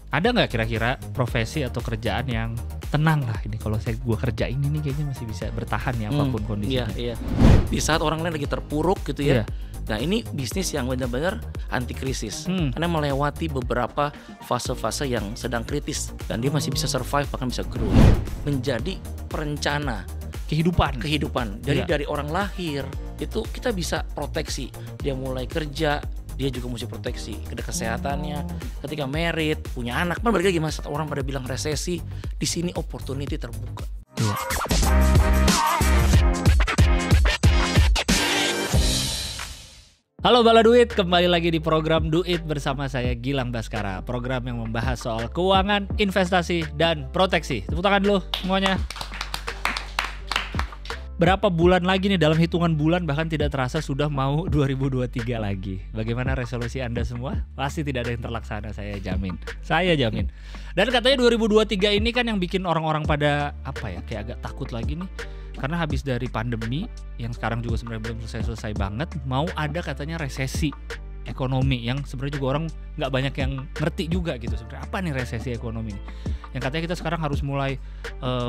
Ada nggak kira-kira profesi atau kerjaan yang tenang lah ini kalau gue kerja ini nih kayaknya masih bisa bertahan ya apapun kondisinya. Iya. Di saat orang lain lagi terpuruk gitu ya. Iya. Nah ini bisnis yang benar-benar anti krisis karena melewati beberapa fase-fase yang sedang kritis dan dia masih bisa survive bahkan bisa grow. Menjadi perencana Kehidupan. Jadi dari orang lahir itu kita bisa proteksi. Dia mulai kerja, dia juga mesti proteksi kesehatannya. Ketika married, punya anak, kan balik lagi mas, orang pada bilang resesi, di sini opportunity terbuka. Iya. Halo Bala Duit, kembali lagi di program Do It bersama saya Gilang Baskara. Program yang membahas soal keuangan, investasi, dan proteksi. Tepuk tangan dulu semuanya. Berapa bulan lagi nih, dalam hitungan bulan bahkan tidak terasa sudah mau 2023 lagi. Bagaimana resolusi Anda semua? Pasti tidak ada yang terlaksana, saya jamin. Dan katanya 2023 ini kan yang bikin orang-orang pada kayak agak takut lagi nih. Karena habis dari pandemi yang sekarang juga sebenarnya belum selesai banget, mau ada katanya resesi ekonomi yang sebenarnya juga orang nggak banyak yang ngerti juga gitu sebenarnya apa nih resesi ekonomi ini. Yang katanya kita sekarang harus mulai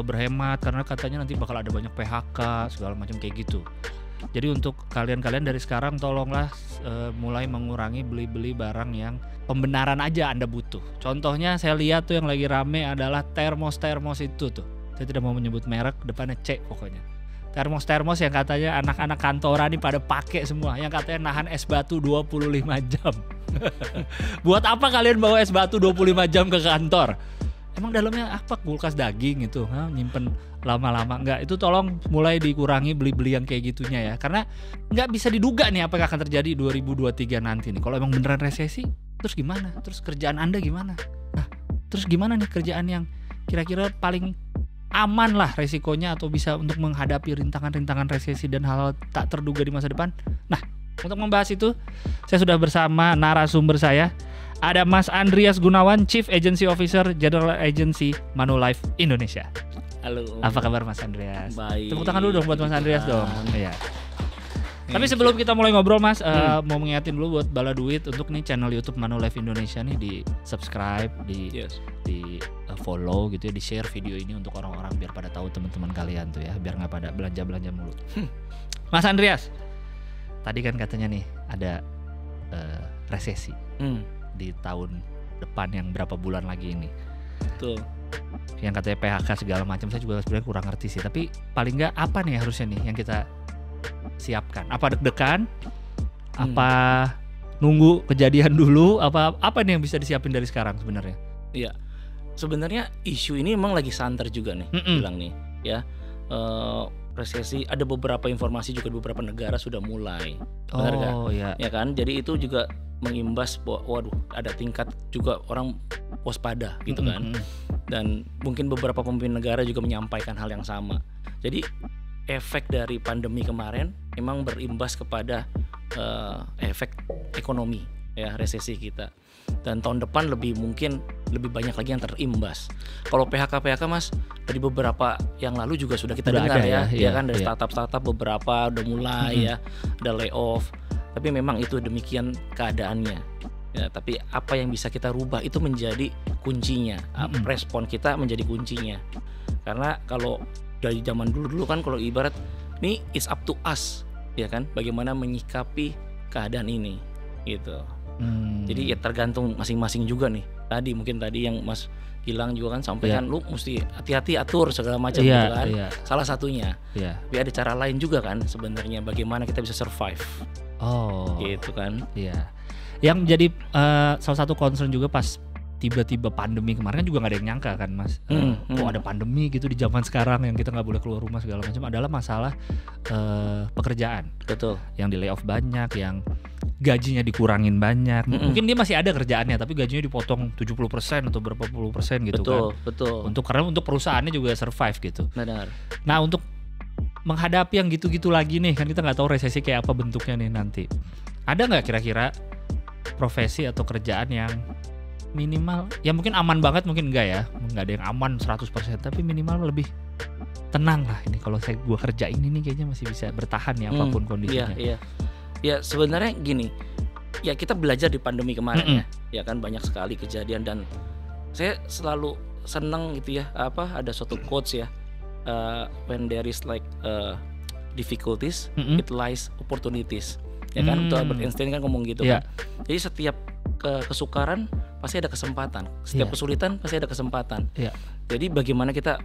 berhemat karena katanya nanti bakal ada banyak PHK segala macam kayak gitu. Jadi untuk kalian dari sekarang tolonglah mulai mengurangi beli-beli barang yang pembenaran aja Anda butuh. Contohnya saya lihat tuh yang lagi rame adalah termos itu tuh. Saya tidak mau menyebut merek, depannya C pokoknya. Termos yang katanya anak-anak kantoran nih pada pakai semua, yang katanya nahan es batu 25 jam. Buat apa kalian bawa es batu 25 jam ke kantor? Emang dalamnya apa? Kulkas daging itu, nyimpen lama-lama? Enggak, itu tolong mulai dikurangi beli-beli yang kayak gitunya ya. Karena nggak bisa diduga nih apa yang akan terjadi 2023 nanti nih. Kalau emang beneran resesi, terus gimana? Terus kerjaan Anda gimana? Nah, terus gimana nih kerjaan yang kira-kira paling aman lah resikonya atau bisa untuk menghadapi rintangan-rintangan resesi dan hal tak terduga di masa depan. Nah, untuk membahas itu saya sudah bersama narasumber saya. Ada Mas Andreas Gunawan, Chief Agency Officer General Agency Manulife Indonesia. Halo. Apa kabar Mas Andreas? Baik. Tepuk tangan dulu dong buat Mas Andreas dong. Iya. Tapi sebelum kita mulai ngobrol Mas, mau mengingatin dulu buat Bala Duit untuk nih channel YouTube Manulife Indonesia nih di subscribe, di follow gitu ya, di share video ini untuk orang-orang biar pada tahu teman-teman kalian tuh ya, biar nggak pada belanja mulu. Mas Andreas, tadi kan katanya nih ada resesi di tahun depan yang berapa bulan lagi ini. Betul. Yang katanya PHK segala macam, saya juga sebenarnya kurang ngerti sih. Tapi paling nggak apa nih harusnya nih yang kita siapkan? Apa deg-degan? Apa nunggu kejadian dulu? Apa nih yang bisa disiapin dari sekarang sebenarnya? Iya. Sebenarnya isu ini emang lagi santer juga nih, bilang nih, ya. Resesi, ada beberapa informasi juga di beberapa negara sudah mulai. Benar nggak? Iya. Ya kan? Jadi itu juga mengimbas bahwa ada tingkat juga orang waspada gitu kan. Dan mungkin beberapa pemimpin negara juga menyampaikan hal yang sama. Jadi efek dari pandemi kemarin memang berimbas kepada efek ekonomi ya, resesi kita. Dan tahun depan mungkin lebih banyak lagi yang terimbas. Kalau PHK Mas, dari beberapa yang lalu juga sudah kita dengar ya kan, dari startup beberapa udah mulai ya, ada layoff. Tapi memang itu demikian keadaannya. Ya, tapi apa yang bisa kita rubah itu menjadi kuncinya. Respon kita menjadi kuncinya. Karena kalau dari zaman dulu kan, kalau ibarat ini it's up to us ya kan, bagaimana menyikapi keadaan ini gitu. Jadi ya tergantung masing-masing juga nih. Tadi yang Mas Gilang juga kan sampaikan, lu mesti hati-hati atur segala macam gitu kan. Salah satunya. Tapi ada cara lain juga kan sebenarnya bagaimana kita bisa survive. Gitu kan. Iya. Yang jadi salah satu concern juga pas tiba-tiba pandemi kemarin kan juga nggak ada yang nyangka kan Mas, kok ada pandemi gitu di zaman sekarang yang kita nggak boleh keluar rumah segala macam, adalah masalah pekerjaan. Betul. Yang di layoff banyak, yang gajinya dikurangin banyak. Mungkin dia masih ada kerjaannya tapi gajinya dipotong 70% atau berapa puluh persen gitu. Betul. Karena untuk perusahaannya juga survive gitu. Benar. Nah, untuk menghadapi yang gitu-gitu lagi nih, kan kita nggak tahu resesi kayak apa bentuknya nih nanti. Ada nggak kira-kira profesi atau kerjaan yang minimal, ya mungkin aman banget mungkin enggak ya, nggak ada yang aman 100%, tapi minimal lebih tenang lah ini kalau gue kerja ini nih kayaknya masih bisa bertahan ya apapun kondisinya. Ya sebenarnya gini, ya kita belajar di pandemi kemarin ya kan, banyak sekali kejadian dan saya selalu seneng gitu ya, ada suatu quotes ya, when there is like difficulties, it lies opportunities. Ya kan, itu Albert Einstein kan ngomong gitu kan. Jadi setiap kesukaran pasti ada kesempatan, setiap kesulitan pasti ada kesempatan. Jadi bagaimana kita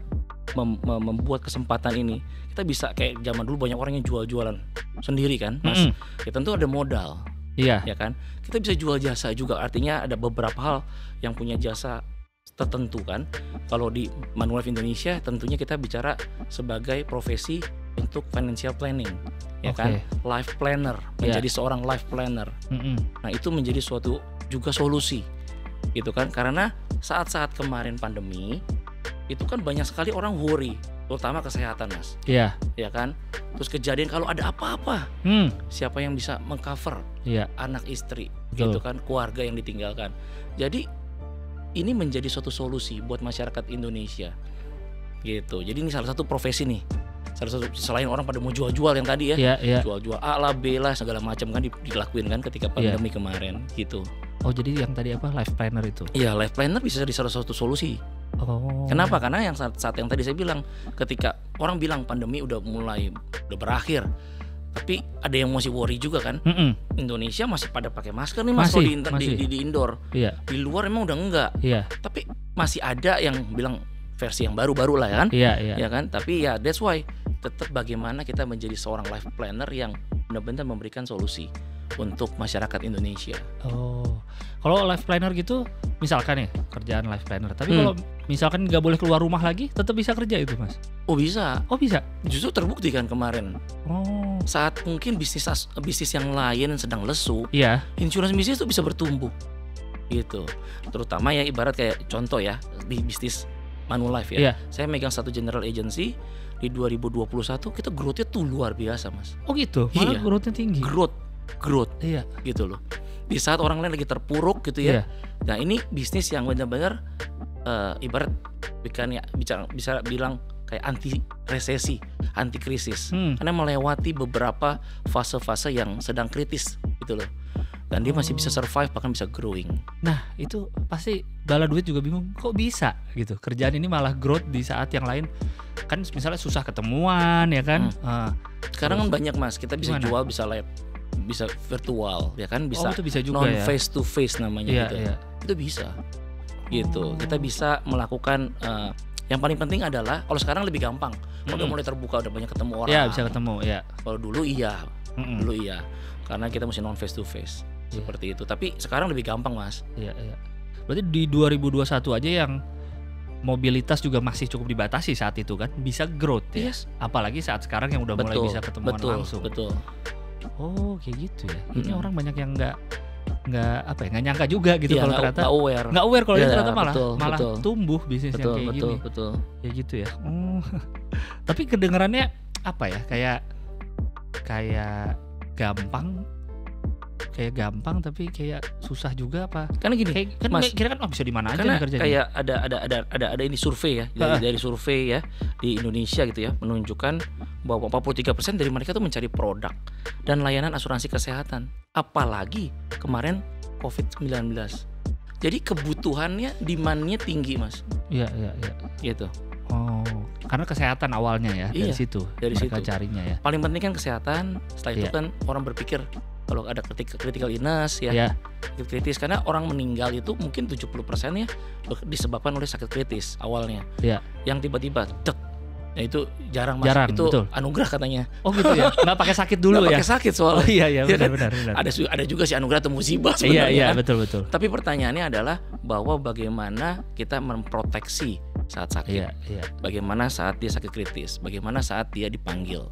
membuat kesempatan ini, kita bisa kayak zaman dulu banyak orang yang jual-jualan sendiri kan, Mas. Ya tentu ada modal. Ya kan, kita bisa jual jasa juga, artinya ada beberapa hal yang punya jasa tertentu kan. Kalau di Manulife Indonesia tentunya kita bicara sebagai profesi untuk financial planning, ya kan, life planner, menjadi seorang life planner. Nah itu menjadi suatu juga solusi, gitu kan, karena saat-saat kemarin pandemi itu kan banyak sekali orang worry, terutama kesehatan, Mas. Ya kan, terus kejadian kalau ada apa-apa, siapa yang bisa mengcover anak istri, gitu kan, keluarga yang ditinggalkan. Jadi ini menjadi suatu solusi buat masyarakat Indonesia, gitu. Jadi ini salah satu profesi nih, salah satu, selain orang pada mau jual-jual yang tadi ya, jual-jual A lah B lah segala macam kan dilakuin kan ketika pandemi kemarin, gitu. Oh jadi yang tadi apa, life planner itu? Iya, life planner bisa jadi salah satu solusi. Kenapa? Karena yang saat yang tadi saya bilang, ketika orang bilang pandemi udah berakhir, tapi ada yang masih worry juga kan. Indonesia masih pada pakai masker nih, Mas, di indoor. Di luar emang udah enggak. Tapi masih ada yang bilang versi yang baru-baru lah ya kan. Ya kan? Tapi ya that's why tetap bagaimana kita menjadi seorang life planner yang benar-benar memberikan solusi untuk masyarakat Indonesia. Kalau life planner gitu, misalkan ya kerjaan life planner, tapi kalau misalkan nggak boleh keluar rumah lagi, tetap bisa kerja itu, Mas? Bisa. Bisa. Justru terbukti kan kemarin. Saat mungkin bisnis yang lain sedang lesu, insurance bisnis itu bisa bertumbuh, gitu. Terutama ya ibarat kayak contoh ya di bisnis Manulife ya. Saya megang satu general agency di 2021 kita growth-nya tuh luar biasa, Mas. Oh gitu. Malah growth-nya tinggi. Growth. Gitu loh. Di saat orang lain lagi terpuruk gitu ya. Nah, ini bisnis yang benar-benar ibarat bisa bilang kayak anti resesi, anti krisis. Karena melewati beberapa fase-fase yang sedang kritis gitu loh. Dan dia masih bisa survive, bahkan bisa growing. Nah itu pasti bala duit juga bingung, kok bisa gitu kerjaan ini malah growth di saat yang lain kan misalnya susah ketemuan ya kan. Sekarang kan banyak, Mas, kita bisa jual, bisa live, bisa virtual ya kan, bisa, itu bisa juga, non face to face namanya gitu. Itu bisa gitu. Kita bisa melakukan yang paling penting adalah kalau sekarang lebih gampang, udah mulai terbuka, udah banyak ketemu orang. Bisa ketemu Kalau dulu dulu karena kita mesti non face to face seperti itu. Tapi sekarang lebih gampang, Mas. Berarti di 2021 aja yang mobilitas juga masih cukup dibatasi saat itu kan, bisa growth ya. Apalagi saat sekarang yang udah mulai bisa ketemuan langsung. Oh kayak gitu ya. Ini orang banyak yang nggak nyangka juga gitu kalau ternyata nggak aware kalau ternyata malah tumbuh bisnis yang kayak gini. Kayak gitu ya. Tapi kedengarannya apa ya, kayak gampang tapi kayak susah juga apa? Karena gini, kan Mas, kira kan bisa di mana aja nih kerjanya. Kayak ada ini survei ya, dari survei ya di Indonesia gitu ya, menunjukkan bahwa 43% dari mereka tuh mencari produk dan layanan asuransi kesehatan. Apalagi kemarin COVID-19. Jadi kebutuhannya, demand-nya tinggi, Mas. Iya. Gitu. Karena kesehatan awalnya ya, dari situ mereka carinya ya. Paling penting kan kesehatan. Setelah itu kan orang berpikir kalau ada critical illness sakit kritis, karena orang meninggal itu mungkin 70% ya disebabkan oleh sakit kritis awalnya. Yang tiba-tiba itu jarang, Mas. Itu betul. Anugerah katanya. Oh gitu ya. Nggak pakai sakit dulu ya. Nggak pakai sakit soalnya. Benar. Ada juga sih anugerah atau musibah sebenarnya. Betul. Tapi pertanyaannya adalah bahwa bagaimana kita memproteksi saat sakit. Bagaimana saat dia sakit kritis, bagaimana saat dia dipanggil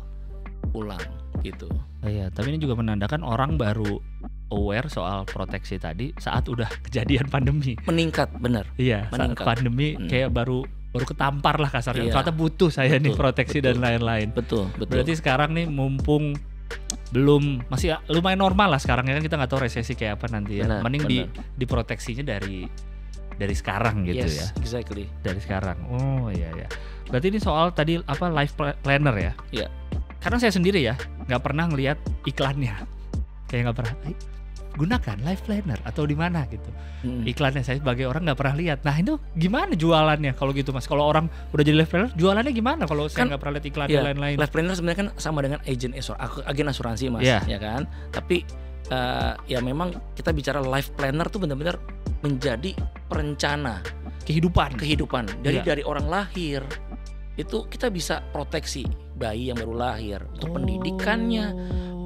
pulang gitu. Tapi ini juga menandakan orang baru aware soal proteksi tadi saat udah kejadian pandemi. Meningkat, benar. Saat pandemi kayak baru ketampar lah kasarnya. Ternyata butuh saya nih proteksi dan lain-lain. Betul. Berarti sekarang nih mumpung masih lumayan normal lah sekarang ya kan, kita nggak tahu resesi kayak apa nanti ya. Mending diproteksinya dari sekarang gitu ya. Exactly. Dari sekarang. Oh iya. Berarti ini soal tadi apa, life planner ya? Iya. Karena saya sendiri ya nggak pernah ngelihat iklannya. Kayak nggak pernah. gunakan life planner atau di mana gitu. Mm. Iklannya saya sebagai orang nggak pernah lihat. Nah itu gimana jualannya kalau gitu Mas? Kalau orang udah jadi life planner, jualannya gimana kalau saya nggak pernah lihat iklan dan lain-lain? Life planner sebenarnya kan sama dengan agen asuransi Mas, ya kan? Tapi ya memang kita bicara life planner tuh benar-benar menjadi perencana kehidupan dari orang lahir. Itu kita bisa proteksi bayi yang baru lahir untuk pendidikannya,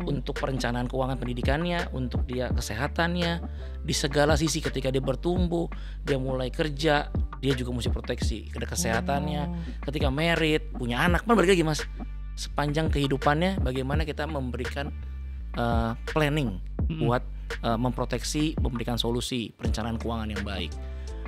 untuk perencanaan keuangan pendidikannya, untuk dia kesehatannya, di segala sisi ketika dia bertumbuh, dia mulai kerja, dia juga mesti proteksi kesehatannya, ketika married, punya anak, balik lagi Mas, sepanjang kehidupannya bagaimana kita memberikan planning buat memproteksi, memberikan solusi perencanaan keuangan yang baik.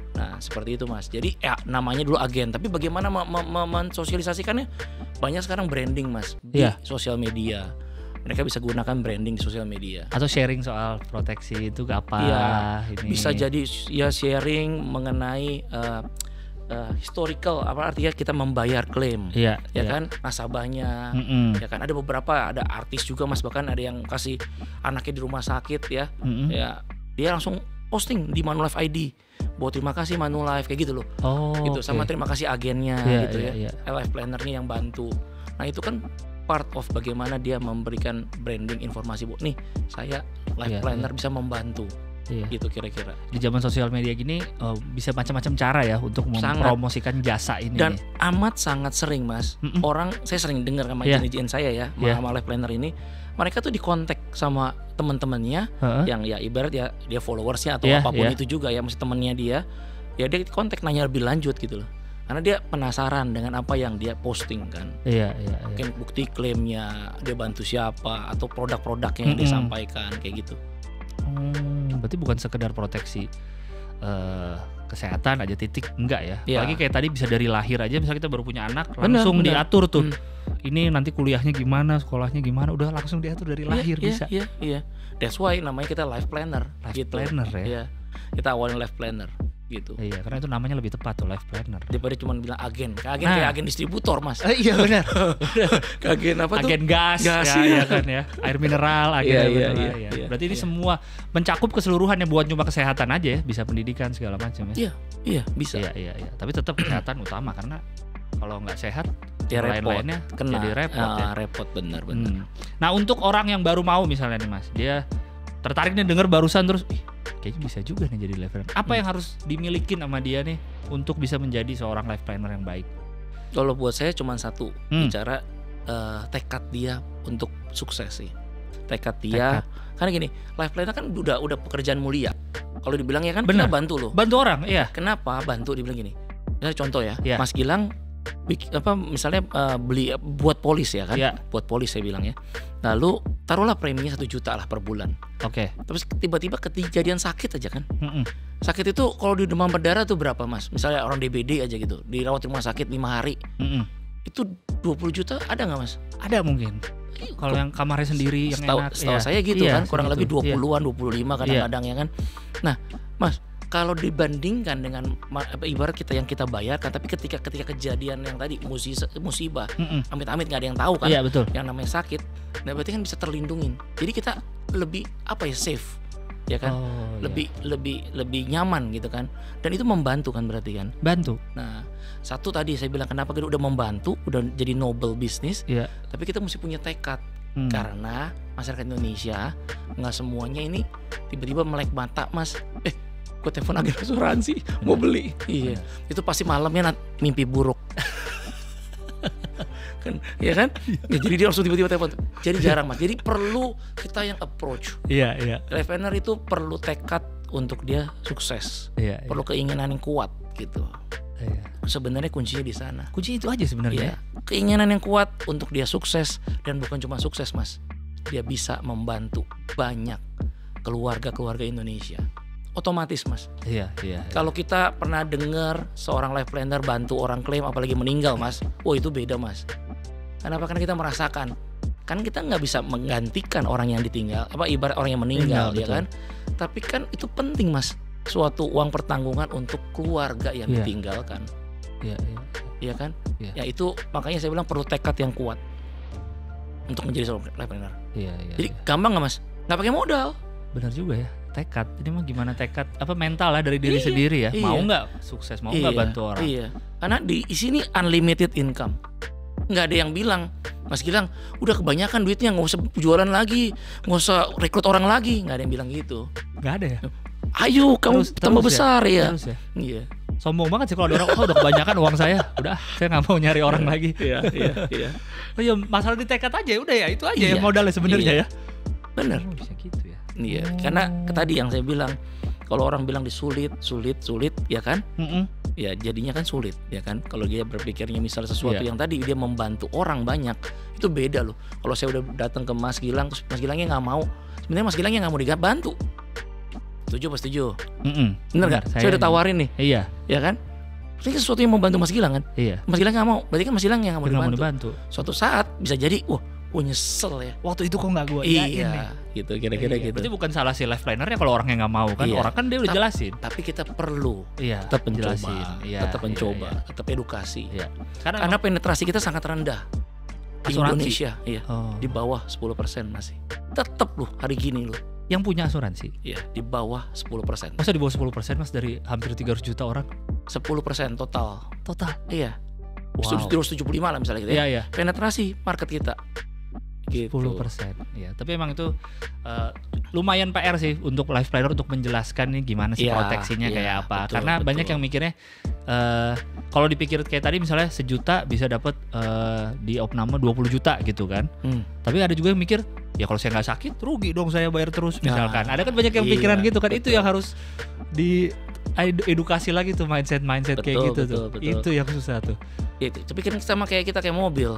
Nah seperti itu Mas. Jadi ya namanya dulu agen, tapi bagaimana mensosialisasikannya? Banyak sekarang branding Mas di sosial media. Mereka bisa gunakan branding di sosial media. Atau sharing soal proteksi itu apa? Ini. Bisa jadi ya sharing mengenai historical, apa artinya kita membayar klaim, kan nasabahnya, ya kan ada beberapa, ada artis juga Mas, bahkan ada yang kasih anaknya di rumah sakit ya dia langsung posting di Manulife ID, buat terima kasih Manulife kayak gitu loh, gitu sama terima kasih agennya gitu ya, life plannernya yang bantu. Nah itu kan part of bagaimana dia memberikan branding informasi, bu nih saya life planner bisa membantu. Gitu kira-kira. Di zaman sosial media gini bisa macam-macam cara ya untuk mempromosikan jasa ini. Dan amat sangat sering Mas. Orang, saya sering dengar sama agen saya ya, sama life planner ini, mereka tuh dikontak sama teman-temannya yang ya ibarat ya dia followersnya atau apapun itu juga ya, mesti temannya dia kontak nanya lebih lanjut gitu loh. Karena dia penasaran dengan apa yang dia posting kan. Mungkin bukti klaimnya, dia bantu siapa, atau produk-produknya yang dia sampaikan kayak gitu. Berarti bukan sekedar proteksi kesehatan aja titik, enggak ya? Apalagi kayak tadi bisa dari lahir aja, misalnya kita baru punya anak langsung diatur tuh. Ini nanti kuliahnya gimana, sekolahnya gimana, udah langsung diatur dari lahir bisa. Iya. That's why namanya kita life planner. Planner ya. Iya. Kita awalin life planner gitu. Iya, karena itu namanya lebih tepat tuh life planner. Daripada cuma bilang agen. Kayak agen distributor Mas. Iya benar. Agen apa tuh? Agen gas ya kan ya. Air mineral, air mineral ya. Berarti ini semua mencakup keseluruhan yang buat cuma kesehatan aja ya, bisa pendidikan segala macam ya. Iya, bisa. Iya. Tapi tetap kesehatan utama, karena kalau nggak sehat ya lain-lainnya kena, jadi repot ya. Repot benar. Nah, untuk orang yang baru mau misalnya nih Mas, dia tertarik nih denger barusan terus kayaknya bisa juga nih jadi life planner. Apa yang harus dimiliki sama dia nih untuk bisa menjadi seorang life planner yang baik? Kalau buat saya cuma satu, bicara tekad dia untuk sukses sih. Tekad dia. Karena gini, life planner kan udah pekerjaan mulia. Kalau dibilang ya kan kita bantu loh. Bantu orang, iya. Kenapa bantu? Dibilang gini. Misalnya contoh ya, Mas Gilang misalnya beli buat polis ya kan, buat polis saya bilang ya. Lalu taruhlah preminya 1 juta lah per bulan. Oke. Terus tiba-tiba kejadian sakit aja kan. Sakit itu kalau di demam berdarah tuh berapa Mas? Misalnya orang DBD aja gitu, dirawat di rumah sakit 5 hari. Itu 20 juta ada nggak Mas? Ada mungkin. Kalau yang kamarnya sendiri yang enak. Setahu saya gitu kan, kurang lebih 20-an, 25 kadang-kadang ya kan. Nah, Mas, kalau dibandingkan dengan ibarat kita yang kita bayarkan, tapi ketika kejadian yang tadi musibah, amit-amit nggak ada yang tahu kan, betul. Yang namanya sakit, nah berarti kan bisa terlindungin. Jadi kita lebih safe, ya kan, lebih nyaman gitu kan, dan itu membantu kan berarti kan. Bantu. Nah, satu tadi saya bilang kenapa kita udah membantu, udah jadi noble bisnis, tapi kita mesti punya tekad. Karena masyarakat Indonesia nggak semuanya ini tiba-tiba melek mata Mas. Gue telepon agen asuransi mau beli, itu pasti malamnya mimpi buruk, kan, ya kan? Ya, jadi dia langsung tiba-tiba telepon. Jadi jarang Mas. Jadi perlu kita yang approach. Life planner itu perlu tekad untuk dia sukses. Perlu keinginan yang kuat gitu. Sebenarnya kuncinya di sana. Kunci itu aja sebenarnya. Keinginan yang kuat untuk dia sukses, dan bukan cuma sukses Mas. Dia bisa membantu banyak keluarga Indonesia. Otomatis Mas. Kalau kita pernah dengar seorang life planner bantu orang klaim apalagi meninggal Mas, itu beda Mas. Kenapa? Karena kita merasakan. Kan kita nggak bisa menggantikan orang yang ditinggal, ibarat orang yang meninggal ya kan. Tapi kan itu penting Mas, suatu uang pertanggungan untuk keluarga yang ditinggalkan. Iya kan? Ya itu makanya saya bilang perlu tekad yang kuat untuk menjadi seorang life planner. Jadi gampang nggak Mas? Nggak pakai modal. Benar juga ya, tekad. Ini mah gimana tekad? Apa mental lah dari diri Iya, sendiri ya. iya. Mau nggak sukses, mau nggak bantu orang. Iya, karena di sini unlimited income. Nggak ada yang bilang, Mas Gilang, udah kebanyakan duitnya, nggak usah jualan lagi, nggak usah rekrut orang lagi. Nggak ada yang bilang gitu. Nggak ada ya. Ayo kamu tambah terus besar ya. Terus ya. Iya. Sombong banget sih kalau ada orang, udah kebanyakan uang saya, udah saya nggak mau nyari orang lagi. Iya. Oh ya masalah di tekad aja, udah ya itu aja Iya, yang modalnya sebenarnya iya. ya. Bener. Oh, bisa gitu ya. Iya, karena tadi yang saya bilang, kalau orang bilang sulit, ya kan? Ya jadinya kan sulit, ya kan? Kalau dia berpikirnya misal sesuatu yang tadi dia membantu orang banyak, itu beda loh. Kalau saya udah datang ke Mas Gilang, terus Mas Gilangnya nggak mau, sebenarnya Mas Gilangnya nggak mau dibantu. Setuju pas setuju? Bener nggak? Saya udah tawarin nih, Iya. ya kan? Ini kan sesuatu yang membantu Mas Gilang kan? Iya. Mas Gilang nggak mau, berarti kan Mas Gilang yang nggak mau dibantu. Suatu saat bisa jadi, wah nyesel ya. Waktu itu kok nggak gue Iya, gitu kira-kira gitu. Berarti bukan salah si life plannernya kalau orangnya nggak mau kan? Iya. Orang kan dia udah jelasin. Tapi kita perlu tetap mencoba, tetap mencoba, tetap edukasi. Iya. Karena penetrasi kita sangat rendah di Asuransi. Indonesia, di bawah 10% masih. Tetap loh hari gini loh. Yang punya asuransi? Iya, di bawah 10%. Masa di bawah 10% Mas dari hampir 300 juta orang? 10% total. Wow. Iya. 275 lah misalnya gitu ya. Iya. Penetrasi market kita. Gitu. 10%. Ya, tapi emang itu lumayan PR sih untuk life planner untuk menjelaskan nih gimana sih proteksinya kayak apa. Betul, karena banyak yang mikirnya kalau dipikir kayak tadi misalnya 1 juta bisa dapat di opname 20 juta gitu kan. Tapi ada juga yang mikir ya kalau saya nggak sakit rugi dong saya bayar terus misalkan. Ada kan banyak yang pikiran gitu kan. Itu yang harus di edukasi lagi tuh mindset kayak gitu tuh. Itu yang susah tuh. Tapi kan sama kayak kita kayak mobil.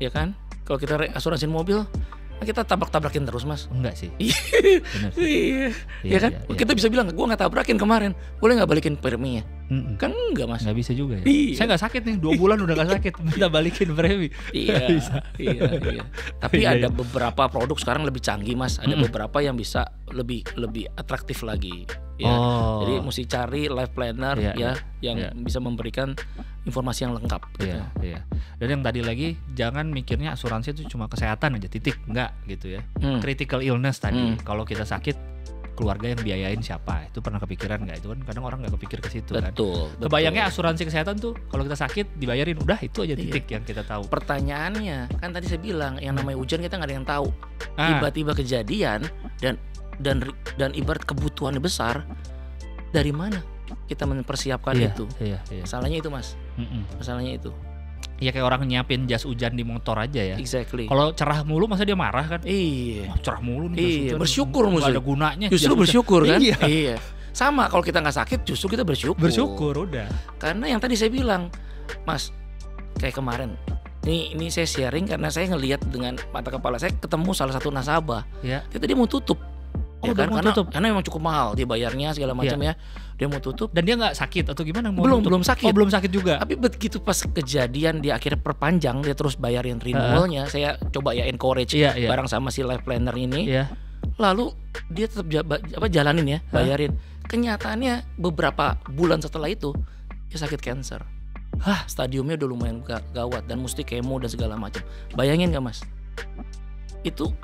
Ya kan? Kalau kita asuransi mobil, kita tabrak-tabrakin terus Mas. Enggak sih. Bener sih. Iya kan? Kita bisa bilang, gue gak tabrakin kemarin, boleh gak balikin preminya? Kan enggak Mas. Gak bisa juga ya. Iya. Saya gak sakit nih, 2 bulan udah gak sakit, minta balikin premi. Iya. Tapi ada beberapa produk sekarang lebih canggih Mas. Ada beberapa yang bisa lebih atraktif lagi. Ya. Jadi mesti cari life planner yang bisa memberikan informasi yang lengkap. Iya. Dan yang tadi lagi jangan mikirnya asuransi itu cuma kesehatan aja titik, enggak gitu ya. Critical illness tadi, kalau kita sakit keluarga yang biayain siapa? Itu pernah kepikiran nggak? Itu kan kadang orang nggak kepikir ke situ kan. Kebayangnya asuransi kesehatan tuh kalau kita sakit dibayarin udah itu aja titik yang kita tahu. Pertanyaannya kan tadi saya bilang yang namanya hujan kita nggak ada yang tahu. Tiba-tiba kejadian dan ibarat kebutuhannya besar, dari mana kita mempersiapkan itu? Masalahnya itu Mas. Masalahnya itu. Ya kayak orang nyiapin jas hujan di motor aja ya. Exactly. Kalau cerah mulu masa dia marah kan? Iya. Cerah mulu nih jas hujan. Bersyukur nggak ada gunanya. Justru bersyukur kan? Iya. Sama kalau kita nggak sakit justru kita bersyukur. Bersyukur udah. Karena yang tadi saya bilang, Mas, kayak kemarin. Ini saya sharing karena saya ngelihat dengan mata kepala saya ketemu salah satu nasabah. Ya. Dia tadi mau tutup. Ya kan? Karena memang cukup mahal dia bayarnya segala macam ya. Dia mau tutup dan dia nggak sakit atau gimana? Belum sakit. Oh, belum sakit juga. Tapi begitu pas kejadian dia akhirnya perpanjang, dia terus bayarin renewalnya. Saya coba encourage bareng sama si life planner ini. Lalu dia tetap jalanin bayarin. Kenyataannya beberapa bulan setelah itu dia sakit cancer. Stadiumnya udah lumayan gawat dan mesti kemo dan segala macam. Bayangin nggak Mas? Itu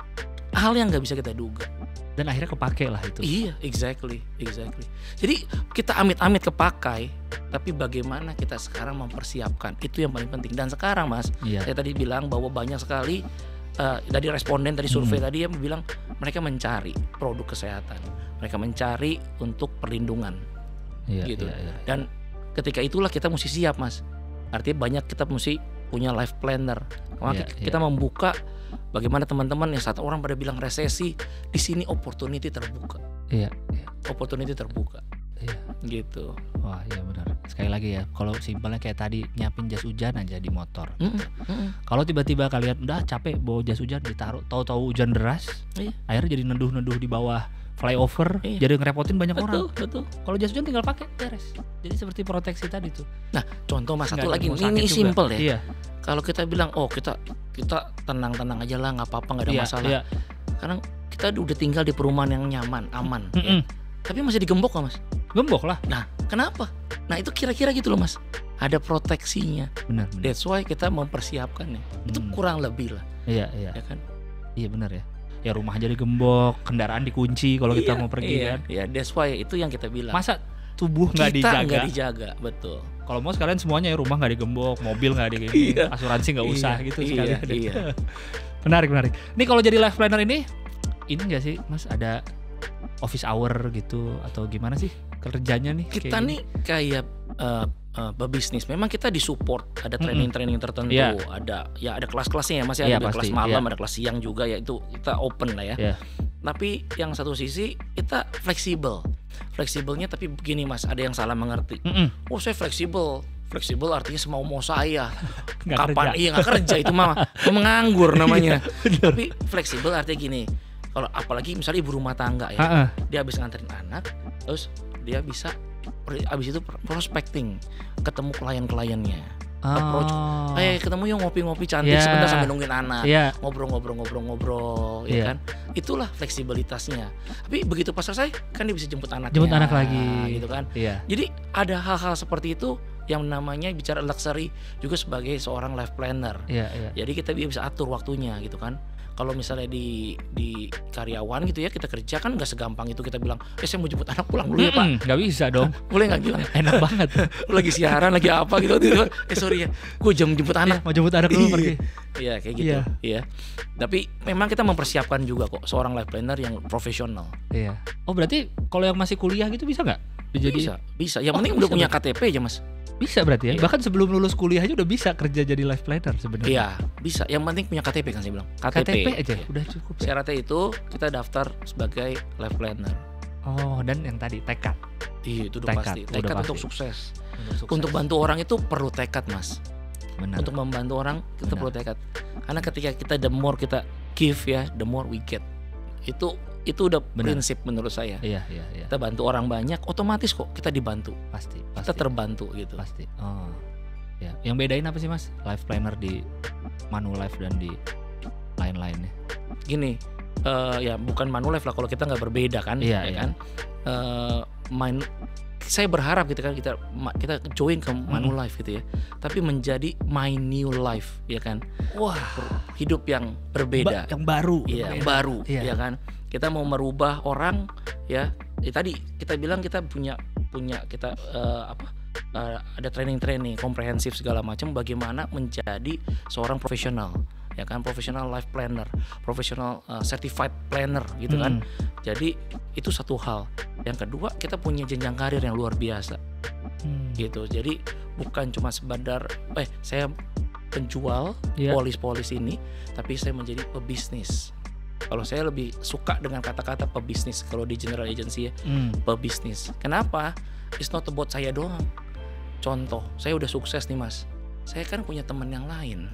hal yang nggak bisa kita duga. Dan akhirnya kepake lah itu. Iya, exactly. Jadi kita amit-amit kepakai, tapi bagaimana kita sekarang mempersiapkan itu yang paling penting. Dan sekarang Mas, saya tadi bilang bahwa banyak sekali dari responden dari survei tadi yang bilang mereka mencari produk kesehatan, mereka mencari untuk perlindungan, gitu. Dan ketika itulah kita mesti siap Mas. Artinya banyak kita mesti punya life planner. Kita membuka. Bagaimana teman-teman yang saat orang pada bilang resesi, di sini opportunity terbuka. Opportunity terbuka. Gitu. Wah, iya benar. Sekali lagi ya, kalau simpelnya kayak tadi nyiapin jas hujan aja di motor. Kalau tiba-tiba kalian udah capek bawa jas hujan ditaruh, tahu-tahu hujan deras, akhirnya jadi neduh-neduh di bawah flyover, jadi ngerepotin banyak orang. Betul. Kalau jas hujan tinggal pakai beres. Jadi seperti proteksi tadi tuh. Nah, contoh Mas satu lagi, ini simple ya. Iya. Kalau kita bilang, kita tenang-tenang aja lah, nggak apa-apa, nggak ada masalah. Karena kita udah tinggal di perumahan yang nyaman, aman. Tapi masih digembok nggak Mas? Gembok lah. Nah, kenapa? Nah itu kira-kira gitu loh Mas. Ada proteksinya. Benar. That's why kita mempersiapkannya. Itu kurang lebih lah. Iya. Ya kan? Iya benar ya. ya rumah jadi gembok, kendaraan dikunci kalau kita mau pergi kan. Iya, that's why itu yang kita bilang. Masa tubuh nggak kita dijaga? nggak dijaga, betul. Kalau mau sekalian semuanya ya, rumah nggak digembok, mobil nggak asuransi nggak usah gitu sekalian. Iya. Menarik. Ini kalau jadi life planner ini nggak sih Mas, ada office hour gitu atau gimana sih kerjanya nih? Kita nih kayak berbisnis. Memang kita disupport, ada training tertentu, ada kelas-kelasnya ya, masih ada kelas malam, ada kelas siang juga ya, itu kita open lah ya. Tapi yang satu sisi kita fleksibelnya, tapi begini Mas, ada yang salah mengerti. Oh saya fleksibel artinya semau saya. Kapan kerja. Nggak kerja itu mah menganggur namanya. Tapi fleksibel artinya gini, kalau apalagi misalnya ibu rumah tangga ya, dia habis nganterin anak, terus dia bisa abis itu prospecting, ketemu klien-kliennya, approach, ketemu yang ngopi-ngopi cantik sebentar sambil nungguin anak, ngobrol, ya kan, itulah fleksibilitasnya. Tapi begitu pas selesai kan dia bisa jemput anak lagi, gitu kan. Jadi ada hal-hal seperti itu yang namanya bicara luxury juga sebagai seorang life planner. Jadi kita bisa atur waktunya gitu kan. Kalau misalnya di karyawan gitu ya, kita kerja kan nggak segampang itu kita bilang, saya mau jemput anak pulang dulu ya Pak. Nggak bisa dong. Boleh nggak bilang? Enak banget. Lagi siaran, lagi apa gitu. Sorry ya, gue jemput anak. Mau jemput anak dulu pergi. Iya kayak gitu. Iya. Tapi memang kita mempersiapkan juga kok seorang life planner yang profesional. Iya. Oh berarti kalau yang masih kuliah gitu bisa nggak? Bisa. Yang penting udah punya KTP aja Mas. Bisa berarti ya? Bahkan sebelum lulus kuliah aja udah bisa kerja jadi life planner sebenarnya. Iya, bisa. Yang penting punya KTP kan saya bilang. KTP aja udah cukup. Syaratnya itu kita daftar sebagai life planner. Oh, dan yang tadi tekad. Iya, itu udah pasti. Tekad untuk sukses. Untuk bantu orang itu perlu tekad, Mas. Benar. Untuk membantu orang kita perlu tekad. Karena ketika kita the more kita give ya, the more we get. Itu udah prinsip menurut saya. Iya. Kita bantu orang banyak, otomatis kok kita dibantu. Pasti. Kita terbantu gitu. Pasti. Oh. Ya, yang bedain apa sih Mas? Life planner di Manulife dan di lain-lainnya. Gini, ya bukan Manulife lah kalau kita nggak berbeda kan, kan. Saya berharap gitu kan kita join ke Manulife gitu ya. Tapi menjadi my new life ya kan. Wah, hidup yang berbeda, yang baru. Iya, baru ya kan. Kita mau merubah orang ya. Tadi kita bilang kita punya kita ada training komprehensif segala macam bagaimana menjadi seorang profesional ya kan, profesional life planner, profesional certified planner gitu kan. Jadi itu satu hal. Yang kedua, kita punya jenjang karir yang luar biasa gitu. Jadi bukan cuma sekedar saya penjual polis ini, tapi saya menjadi pebisnis. Kalau saya lebih suka dengan kata-kata pebisnis kalau di general agency ya, pebisnis. Kenapa? It's not about saya doang. Contoh, saya udah sukses nih Mas. Saya kan punya teman yang lain.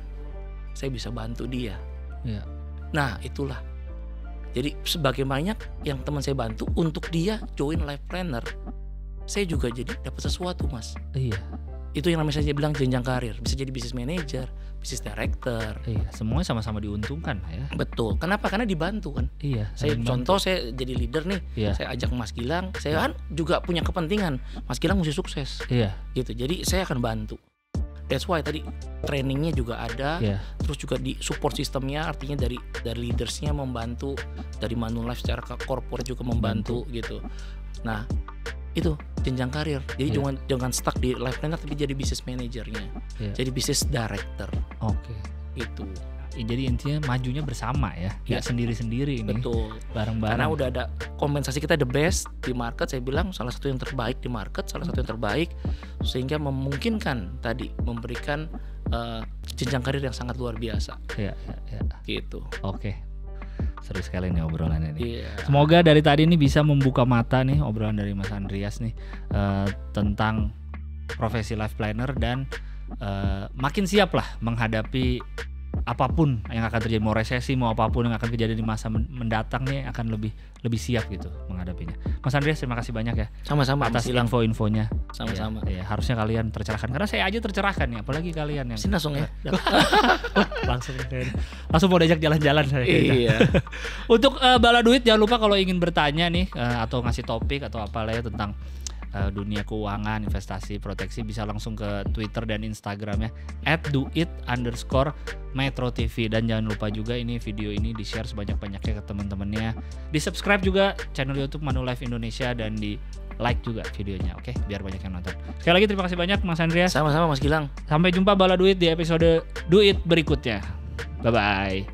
Saya bisa bantu dia. Nah, itulah. Jadi sebagai banyak yang teman saya bantu untuk dia join life planner, saya juga jadi dapat sesuatu Mas. Iya. Itu yang namanya saya bilang jenjang karir. Bisa jadi business manager, business director. Iya, semuanya sama-sama diuntungkan ya. Betul. Kenapa? Karena dibantu kan. Iya. Contoh saya jadi leader nih. Saya ajak Mas Gilang. Saya kan juga punya kepentingan Mas Gilang mesti sukses. Iya. Gitu. Jadi saya akan bantu. That's why tadi trainingnya juga ada. Terus juga di support sistemnya, artinya dari leadersnya membantu, dari Manulife secara corporate juga membantu gitu. Nah, itu jenjang karir. Jadi jangan stuck di life planner tapi jadi business manajernya. Jadi business director. Oke. Itu. Jadi intinya majunya bersama ya. Nggak sendiri-sendiri ini. Betul. Bareng-bareng. Karena udah ada kompensasi kita the best di market. Saya bilang salah satu yang terbaik di market, salah satu yang terbaik, sehingga memungkinkan tadi memberikan jenjang karir yang sangat luar biasa. Iya. Gitu. Oke. Seru sekali nih obrolan ini. Semoga dari tadi ini bisa membuka mata nih obrolan dari Mas Andreas nih tentang profesi life planner dan makin siap lah menghadapi apapun yang akan terjadi, mau resesi mau apapun yang akan kejadian di masa mendatang nih akan lebih siap gitu menghadapinya. Mas Andreas terima kasih banyak ya. Sama-sama atas info-infonya. Sama-sama. Ya, harusnya kalian tercerahkan karena saya aja tercerahkan nih, apalagi kalian yang sini langsung ya. langsung mau diajak jalan-jalan saya. Iya. Untuk Bala Duit jangan lupa kalau ingin bertanya nih atau ngasih topik atau apa lah ya tentang dunia keuangan, investasi, proteksi, bisa langsung ke Twitter dan Instagramnya @duit_metro_tv. Dan jangan lupa juga ini video ini di-share sebanyak-banyaknya ke teman-temannya. Di-subscribe juga channel YouTube Manulife Indonesia dan di-like juga videonya, oke? Biar banyak yang nonton. Sekali lagi terima kasih banyak Mas Andreas. Sama-sama Mas Gilang. Sampai jumpa Bala Duit di episode Duit berikutnya. Bye-bye.